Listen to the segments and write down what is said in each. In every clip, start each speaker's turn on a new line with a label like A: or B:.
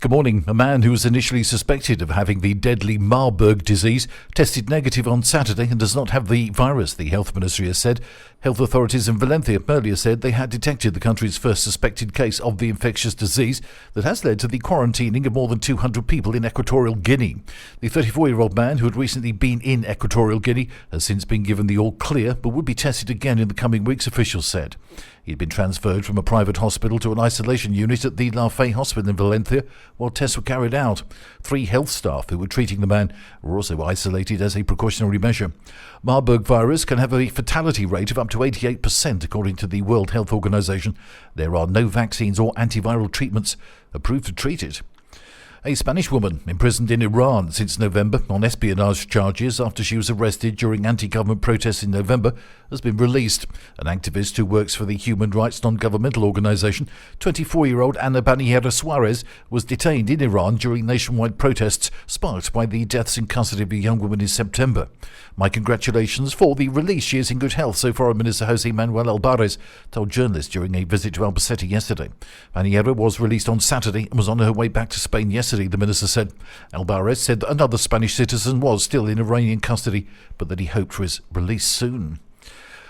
A: Good morning. A man who was initially suspected of having the deadly Marburg disease tested negative on Saturday and does not have the virus, the health ministry has said. Health authorities in Valencia earlier said they had detected the country's first suspected case of the infectious disease that has led to the quarantining of more than 200 people in Equatorial Guinea. The 34-year-old man, who had recently been in Equatorial Guinea, has since been given the all clear but would be tested again in the coming weeks, officials said. He had been transferred from a private hospital to an isolation unit at the La Fe Hospital in Valencia while tests were carried out. 3 health staff who were treating the man were also isolated as a precautionary measure. Marburg virus can have a fatality rate of up to 88%, according to the World Health Organization. There are no vaccines or antiviral treatments approved to treat it. A Spanish woman imprisoned in Iran since November on espionage charges after she was arrested during anti-government protests in November has been released. An activist who works for the human rights non-governmental organisation, 24-year-old Ana Banijera Suarez, was detained in Iran during nationwide protests sparked by the deaths in custody of a young woman in September. My congratulations for the release. She is in good health, so Foreign Minister Jose Manuel Albares told journalists during a visit to Albacete yesterday. Banijera was released on Saturday and was on her way back to Spain yesterday, the minister said. Albares said that another Spanish citizen was still in Iranian custody, but that he hoped for his release soon.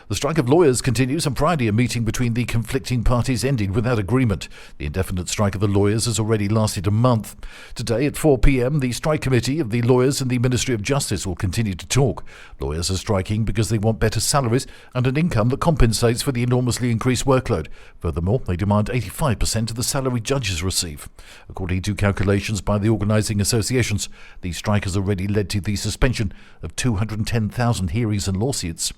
A: The strike of lawyers continues. On Friday, a meeting between the conflicting parties ended without agreement. The indefinite strike of the lawyers has already lasted a month. Today at 4 p.m, the strike committee of the lawyers and the Ministry of Justice will continue to talk. Lawyers are striking because they want better salaries and an income that compensates for the enormously increased workload. Furthermore, they demand 85% of the salary judges receive. According to calculations by the organising associations, the strike has already led to the suspension of 210,000 hearings and lawsuits.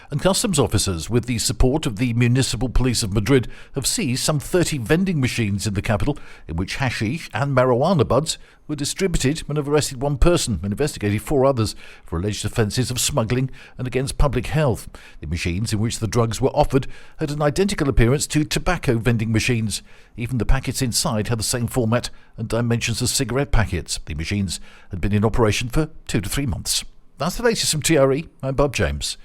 A: And customs officers, with the support of the Municipal Police of Madrid, have seized some 30 vending machines in the capital in which hashish and marijuana buds were distributed and have arrested 1 person and investigated 4 others for alleged offences of smuggling and against public health. The machines in which the drugs were offered had an identical appearance to tobacco vending machines. Even the packets inside had the same format and dimensions as cigarette packets. The machines had been in operation for 2 to 3 months. That's the latest from TRE. I'm Bob James.